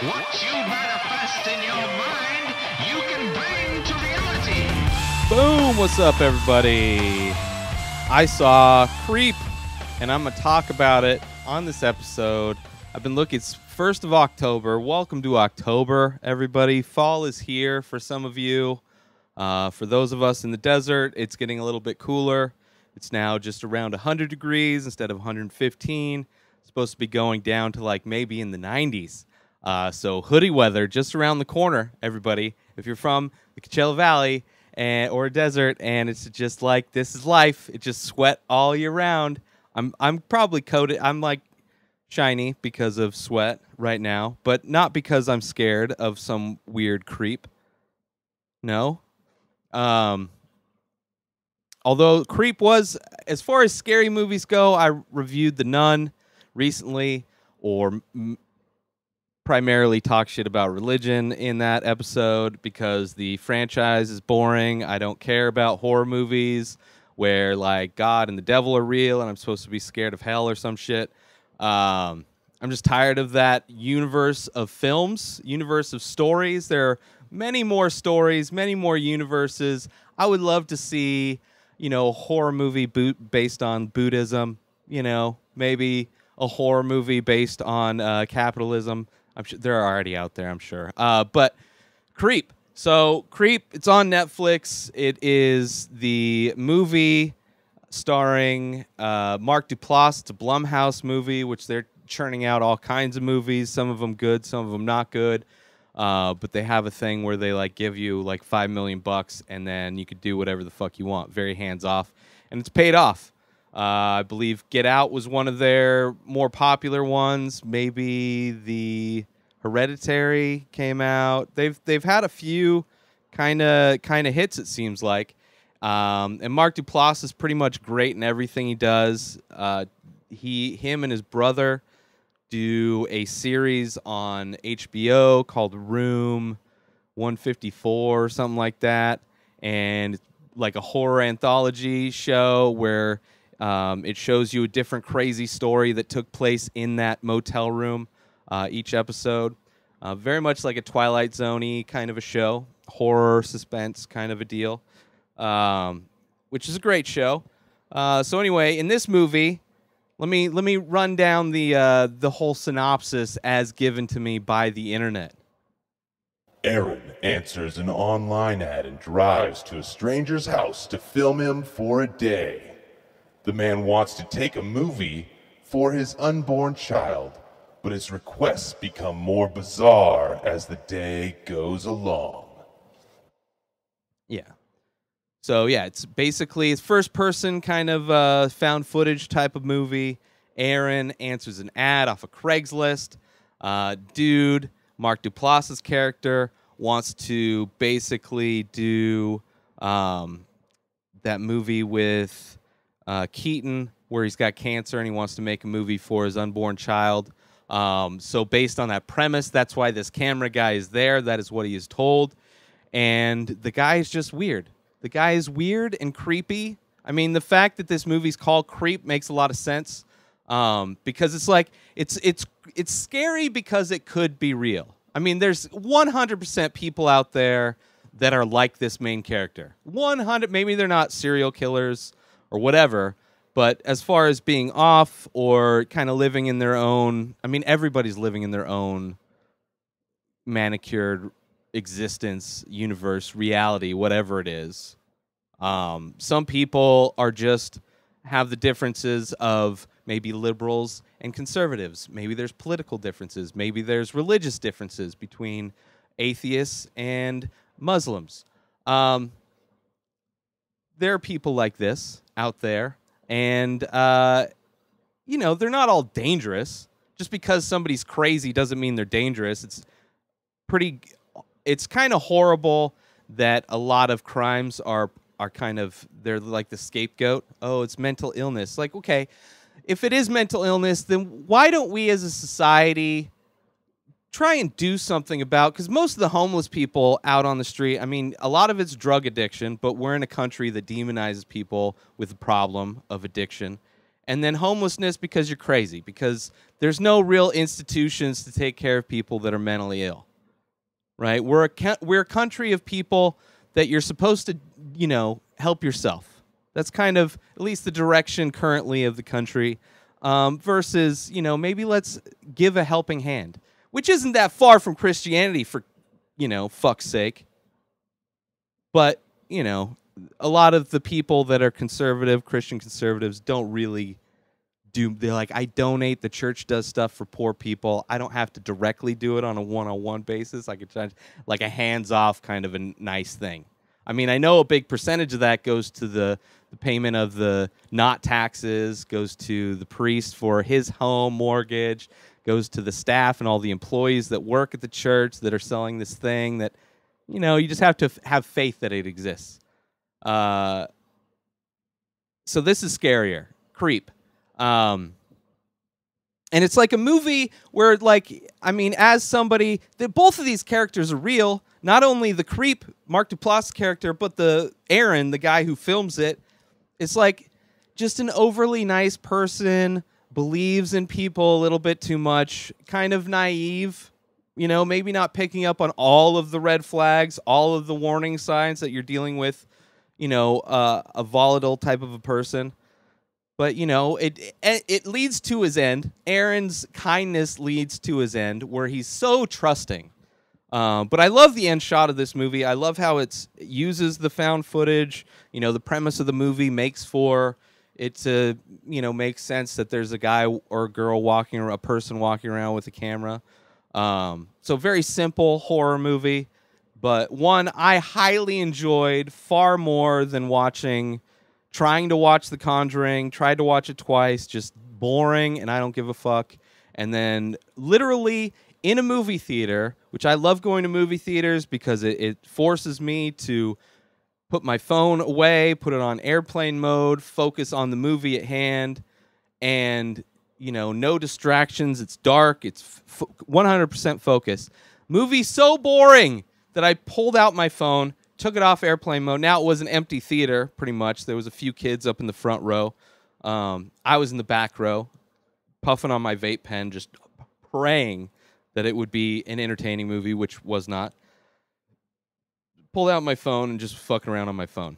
What you manifest in your mind, you can bring to reality. Boom! What's up, everybody? I saw Creep, and I'm going to talk about it on this episode. I've been looking, it's 1st of October. Welcome to October, everybody. Fall is here for some of you. For those of us in the desert, it's getting a little bit cooler. It's now just around 100 degrees instead of 115. It's supposed to be going down to like maybe in the 90s. So hoodie weather just around the corner, everybody. If you're from the Coachella Valley or a desert, and it's just like this is life. It just sweat all year round. I'm probably coated. I'm like shiny because of sweat right now, but not because I'm scared of some weird creep. No. Although Creep was, as far as scary movies go, I reviewed The Nun recently, or primarily talk shit about religion in that episode because the franchise is boring. I don't care about horror movies where like God and the devil are real and I'm supposed to be scared of hell or some shit. I'm just tired of that universe of films, universe of stories. There are many more stories, many more universes. I would love to see, a horror movie based on Buddhism, maybe a horror movie based on capitalism. I'm sure they're already out there, I'm sure. But Creep. So Creep, it's on Netflix. It is the movie starring Mark Duplass. It's a Blumhouse movie, which they're churning out all kinds of movies. Some of them good, some of them not good. But they have a thing where they like give you like $5 million and then you could do whatever the fuck you want. Very hands off, and it's paid off. I believe Get Out was one of their more popular ones. Maybe the Hereditary came out. They've had a few kind of hits, it seems like. And Mark Duplass is pretty much great in everything he does. Him and his brother do a series on HBO called Room 154 or something like that, and it's like a horror anthology show where it shows you a different crazy story that took place in that motel room each episode. Very much like a Twilight Zone-y kind of a show, horror, suspense kind of a deal, which is a great show. So anyway, in this movie, let me run down the whole synopsis as given to me by the internet. Aaron answers an online ad and drives to a stranger's house to film him for a day. The man wants to take a movie for his unborn child, but his requests become more bizarre as the day goes along. Yeah. So, yeah, it's basically it's first-person kind of found footage type of movie. Aaron answers an ad off of Craigslist. Dude, Mark Duplass's character, wants to basically do that movie with Keaton where he's got cancer and he wants to make a movie for his unborn child. So based on that premise, that's why this camera guy is there. That is what he is told. And the guy is just weird. The guy is weird and creepy. I mean, the fact that this movie's called Creep makes a lot of sense because it's like it's scary because it could be real. I mean, there's 100% people out there that are like this main character. 100, maybe they're not serial killers or whatever, but as far as being off or kind of living in their own, I mean, everybody's living in their own manicured existence, universe, reality, whatever it is. Some people are just have the differences of maybe liberals and conservatives. Maybe there's political differences. Maybe there's religious differences between atheists and Muslims. There are people like this out there, and they're not all dangerous. Just because somebody's crazy doesn't mean they're dangerous. It's kind of horrible that a lot of crimes are kind of, they're like the scapegoat. Oh, it's mental illness. Like, okay, if it is mental illness, then why don't we as a society try and do something about, because most of the homeless people out on the street, I mean, a lot of it's drug addiction, but we're in a country that demonizes people with the problem of addiction. And then homelessness because you're crazy, because there's no real institutions to take care of people that are mentally ill, right? We're a country of people that you're supposed to, help yourself. That's kind of at least the direction currently of the country, versus, maybe let's give a helping hand, which isn't that far from Christianity for, fuck's sake. But, a lot of the people that are conservative, Christian conservatives, don't really they're like, I donate, the church does stuff for poor people. I don't have to directly do it on a one-on-one basis. I could try like a hands-off kind of a nice thing. I mean, I know a big percentage of that goes to the payment of the not taxes, goes to the priest for his home mortgage, goes to the staff and all the employees that work at the church that are selling this thing that, you just have to have faith that it exists. So this is scarier. Creep. And it's like a movie where, as somebody, both of these characters are real. Not only the creep, Mark Duplass' character, but Aaron, the guy who films it, is like just an overly nice person, believes in people a little bit too much, kind of naive, maybe not picking up on all of the red flags, all of the warning signs that you're dealing with, a volatile type of a person. But, it leads to his end. Aaron's kindness leads to his end, where he's so trusting. But I love the end shot of this movie. I love how it uses the found footage. The premise of the movie makes for it to, make sense that there's a guy or a girl a person walking around with a camera. So very simple horror movie, but one I highly enjoyed far more than trying to watch The Conjuring, tried to watch it twice, just boring, and I don't give a fuck. And then literally in a movie theater, which I love going to movie theaters because it forces me to put my phone away, put it on airplane mode, focus on the movie at hand, and, no distractions. It's dark. It's 100% focus. Movie so boring that I pulled out my phone, took it off airplane mode. Now it was an empty theater, pretty much. There was a few kids up in the front row. I was in the back row, puffing on my vape pen, just praying that it would be an entertaining movie, which was not. Pulled out my phone and just fucking around on my phone.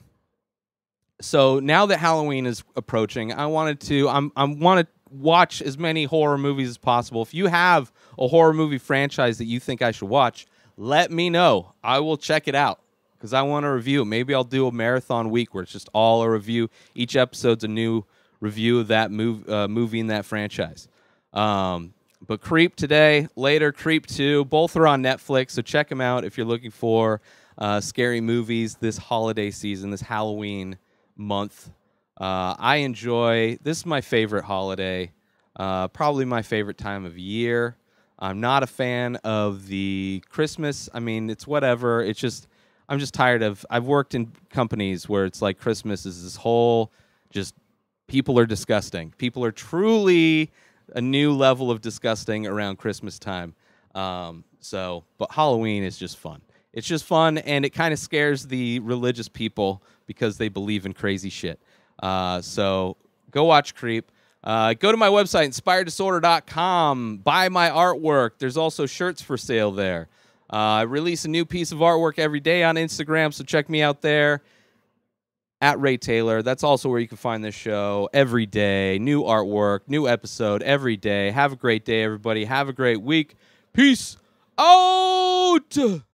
So now that Halloween is approaching, I want to watch as many horror movies as possible. If you have a horror movie franchise that you think I should watch, let me know. I will check it out because I want to review. Maybe I'll do a marathon week where it's just all a review. Each episode's a new review of that movie in that franchise. But Creep today, later Creep 2, both are on Netflix, so check them out if you're looking for scary movies this holiday season, this Halloween month. This is my favorite holiday, probably my favorite time of year. I'm not a fan of the Christmas. I mean, it's whatever. It's just, I'm just tired of, I've worked in companies where it's like Christmas is this whole, just, people are disgusting. People are truly a new level of disgusting around Christmas time. But Halloween is just fun. It's just fun, and it kind of scares the religious people because they believe in crazy shit. So go watch Creep. Go to my website, inspireddisorder.com. Buy my artwork. There's also shirts for sale there. I release a new piece of artwork every day on Instagram, so check me out there. At Ray Taylor. That's also where you can find this show every day. New artwork, new episode every day. Have a great day, everybody. Have a great week. Peace out.